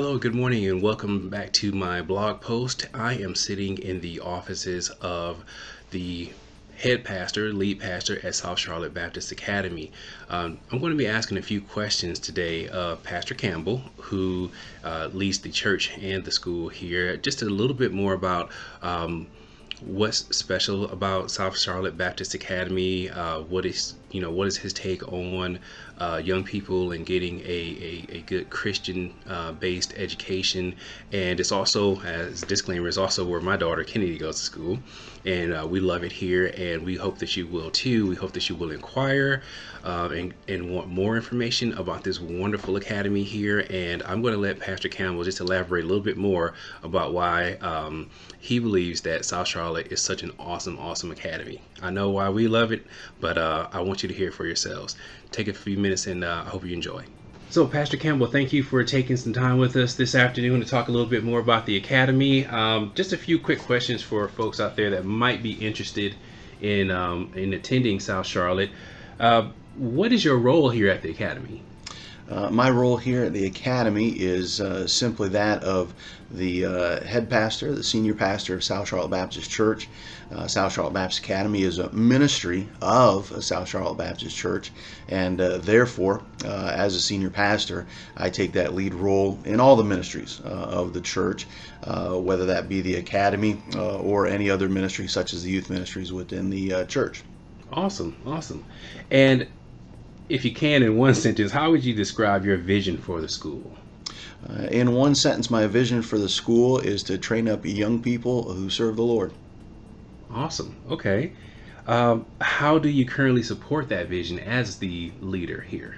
Hello, good morning, and welcome back to my blog post. I am sitting in the offices of the lead pastor at South Charlotte Baptist Academy. I'm going to be asking a few questions today of Pastor Campbell, who leads the church and the school here. Just a little bit more about what's special about South Charlotte Baptist Academy. What is his take on young people and getting a good Christian based education. And it's also, as a disclaimer, is also where my daughter Kennedy goes to school, and we love it here, and we hope that you will too. We hope that you will inquire and want more information about this wonderful academy here. And I'm going to let Pastor Campbell just elaborate a little bit more about why he believes that South Charlotte is such an awesome academy. I know why we love it, but I want you to hear it for yourselves. Take a few minutes, and I hope you enjoy. So, Pastor Campbell, thank you for taking some time with us this afternoon to talk a little bit more about the academy. Just a few quick questions for folks out there that might be interested in attending South Charlotte. What is your role here at the academy? My role here at the academy is simply that of the head pastor, the senior pastor of South Charlotte Baptist Church. South Charlotte Baptist Academy is a ministry of South Charlotte Baptist Church, and therefore, as a senior pastor, I take that lead role in all the ministries of the church, whether that be the academy or any other ministry such as the youth ministries within the church. Awesome. And if you can, in one sentence, how would you describe your vision for the school? In one sentence, my vision for the school is to train up young people who serve the Lord. Awesome. Okay. How do you currently support that vision as the leader here?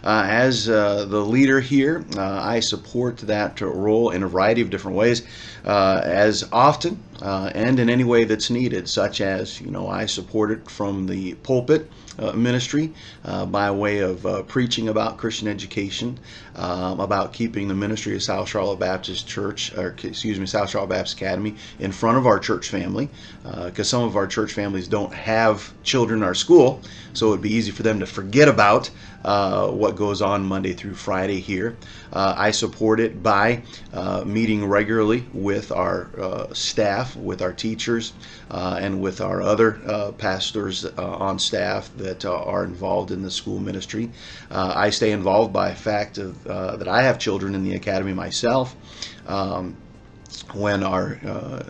As the leader here, I support that role in a variety of different ways, as often and in any way that's needed, such as, I support it from the pulpit ministry by way of preaching about Christian education, about keeping the ministry of South Charlotte Baptist Church, South Charlotte Baptist Academy in front of our church family, because some of our church families don't have children in our school, so it would be easy for them to forget about what goes on Monday through Friday here. I support it by meeting regularly with our staff, with our teachers, and with our other pastors on staff that are involved in the school ministry. I stay involved by fact of, that I have children in the academy myself. When our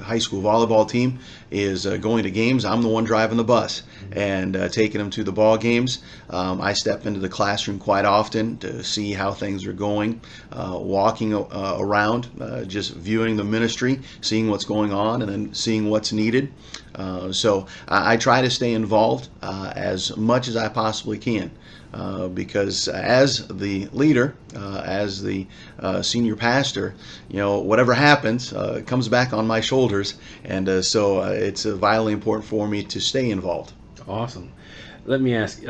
high school volleyball team is going to games, I'm the one driving the bus and taking them to the ball games. I step into the classroom quite often to see how things are going, walking around, just viewing the ministry, seeing what's going on, and then seeing what's needed. So I try to stay involved as much as I possibly can. Because as the leader, as the senior pastor, whatever happens comes back on my shoulders, and so it's vitally important for me to stay involved. Awesome. Let me ask,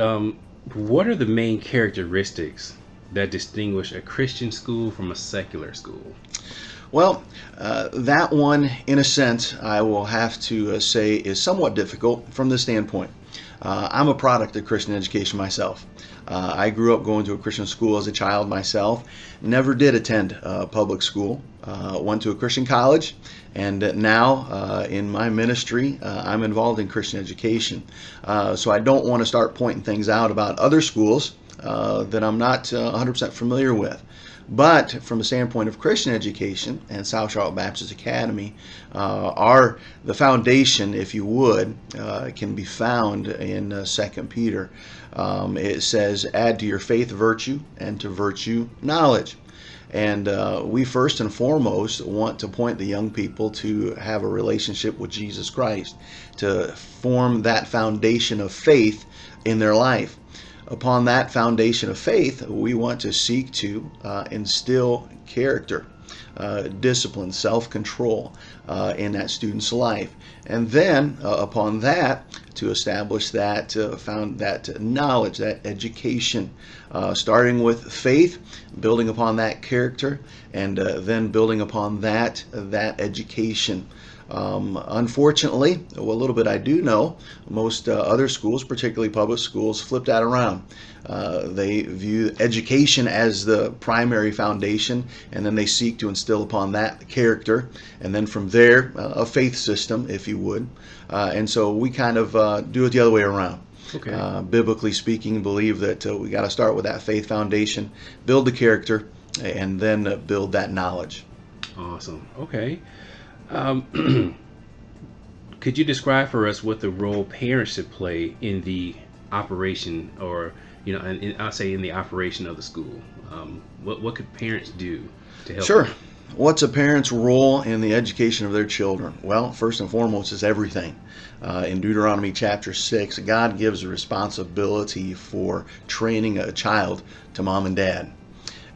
what are the main characteristics that distinguish a Christian school from a secular school? Well, that one, in a sense, I will have to say is somewhat difficult from this standpoint. I'm a product of Christian education myself. I grew up going to a Christian school as a child myself. Never did attend public school. Went to a Christian college, and now in my ministry, I'm involved in Christian education. So I don't want to start pointing things out about other schools that I'm not 100% familiar with. But from the standpoint of Christian education and South Charlotte Baptist Academy, the foundation, if you would, can be found in 2 Peter. It says, add to your faith virtue, and to virtue knowledge. And we first and foremost want to point the young people to have a relationship with Jesus Christ, to form that foundation of faith in their life. Upon that foundation of faith, we want to seek to instill character, discipline, self-control in that student's life. And then upon that, to establish that knowledge, that education, starting with faith, building upon that character, and then building upon that education. Unfortunately, a little bit I do know, most other schools, particularly public schools, flip that around. They view education as the primary foundation, and then they seek to instill upon that character, and then from there, a faith system, if you would. And so we kind of do it the other way around. Okay. Biblically speaking, believe that we got to start with that faith foundation, build the character, and then build that knowledge. Awesome. Okay. Could you describe for us what the role parents should play in the operation, or I'll say in the operation of the school? What could parents do to help? Sure. What's a parent's role in the education of their children? Well, first and foremost is everything. In Deuteronomy chapter 6, God gives a responsibility for training a child to mom and dad.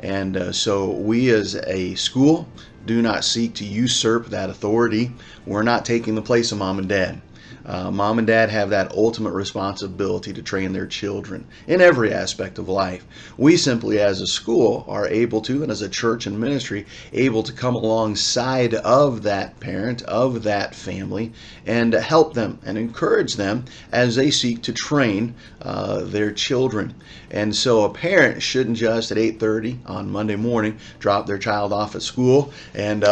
And so we as a school do not seek to usurp that authority. We're not taking the place of mom and dad. Mom and dad have that ultimate responsibility to train their children in every aspect of life. We simply, as a school, are able to, and as a church and ministry, able to come alongside of that parent, of that family, and help them and encourage them as they seek to train their children. And so a parent shouldn't just at 8:30 on Monday morning drop their child off at school and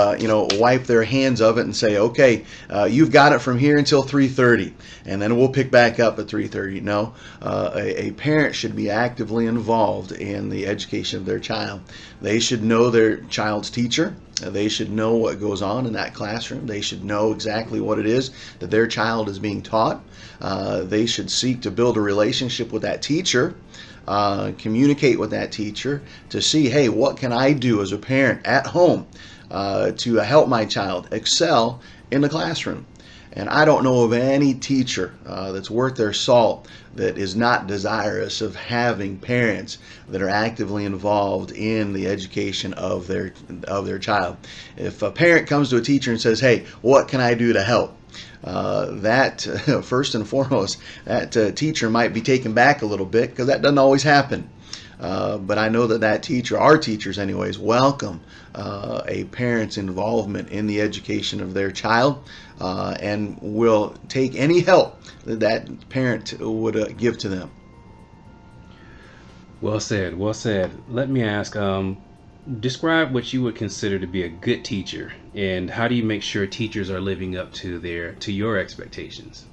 wipe their hands of it and say, okay, you've got it from here until 3:30. And then we'll pick back up at 3:30. No, a parent should be actively involved in the education of their child. They should know their child's teacher. They should know what goes on in that classroom. They should know exactly what it is that their child is being taught. They should seek to build a relationship with that teacher, communicate with that teacher to see, hey, what can I do as a parent at home to help my child excel in the classroom? And I don't know of any teacher that's worth their salt that is not desirous of having parents that are actively involved in the education of their child. If a parent comes to a teacher and says, hey, what can I do to help? That first and foremost, that teacher might be taken back a little bit, because that doesn't always happen. But I know that teacher, our teachers anyways, welcome a parent's involvement in the education of their child, and will take any help that parent would give to them. Well said. Well said. Let me ask, describe what you would consider to be a good teacher, and how do you make sure teachers are living up to your expectations?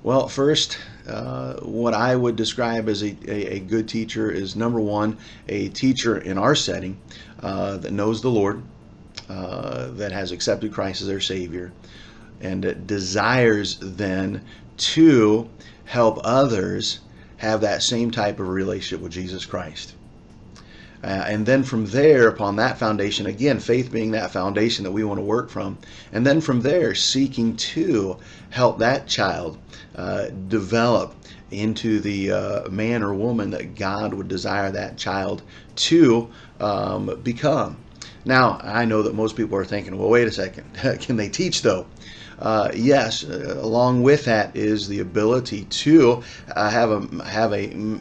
Well, first, what I would describe as a good teacher is, number one, a teacher in our setting that knows the Lord, that has accepted Christ as their Savior, and desires then to help others have that same type of relationship with Jesus Christ. And then from there, upon that foundation, again, faith being that foundation that we want to work from, and then from there, seeking to help that child develop into the man or woman that God would desire that child to become. Now, I know that most people are thinking, well, wait a second, can they teach though? Yes, along with that is the ability to have a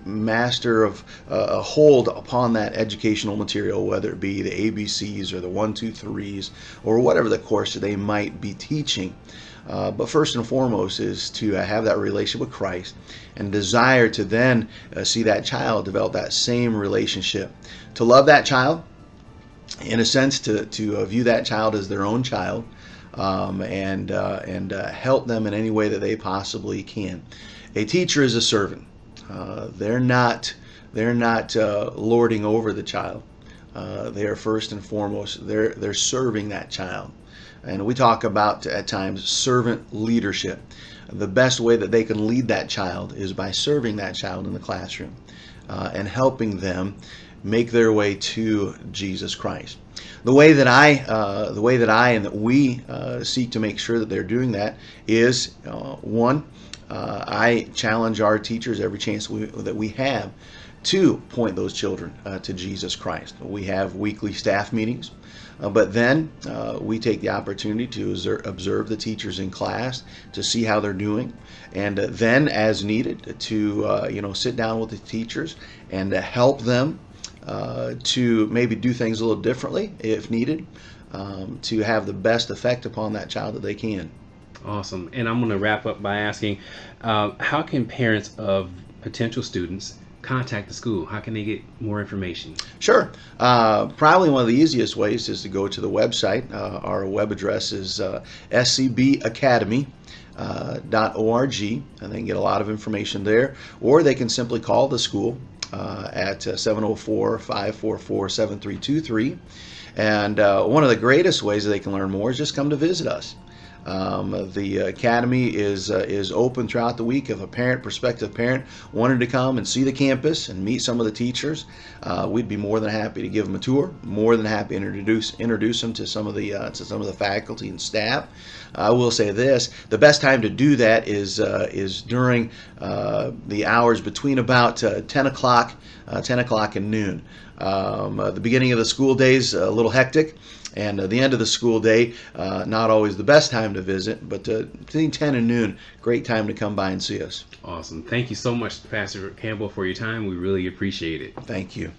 master of a hold upon that educational material, whether it be the ABCs or the 1, 2, 3s, or whatever the course they might be teaching. But first and foremost is to have that relationship with Christ, and desire to then see that child develop that same relationship, to love that child, in a sense, to view that child as their own child, and help them in any way that they possibly can. A teacher is a servant. They're not lording over the child. They are first and foremost, they're serving that child. And we talk about, at times, servant leadership. The best way that they can lead that child is by serving that child in the classroom, and helping them make their way to Jesus Christ. The way that I and that we seek to make sure that they're doing that is, one, I challenge our teachers every chance that we have to point those children to Jesus Christ. We have weekly staff meetings, but then we take the opportunity to observe the teachers in class to see how they're doing, and then, as needed, to sit down with the teachers and help them to maybe do things a little differently if needed, to have the best effect upon that child that they can. Awesome. And I'm going to wrap up by asking, how can parents of potential students contact the school? How can they get more information? Sure. Probably one of the easiest ways is to go to the website. Our web address is scbacademy.org, and they can get a lot of information there. Or they can simply call the school at 704-544-7323. And one of the greatest ways that they can learn more is just come to visit us. The academy is open throughout the week. If a prospective parent, wanted to come and see the campus and meet some of the teachers, we'd be more than happy to give them a tour. More than happy to introduce them to some of the faculty and staff. I will say this: the best time to do that is during the hours between about 10 o'clock and noon. The beginning of the school days a little hectic, and the end of the school day not always the best time to visit, but between 10 and noon, great time to come by and see us. Awesome. Thank you so much, Pastor Campbell, for your time. We really appreciate it. Thank you.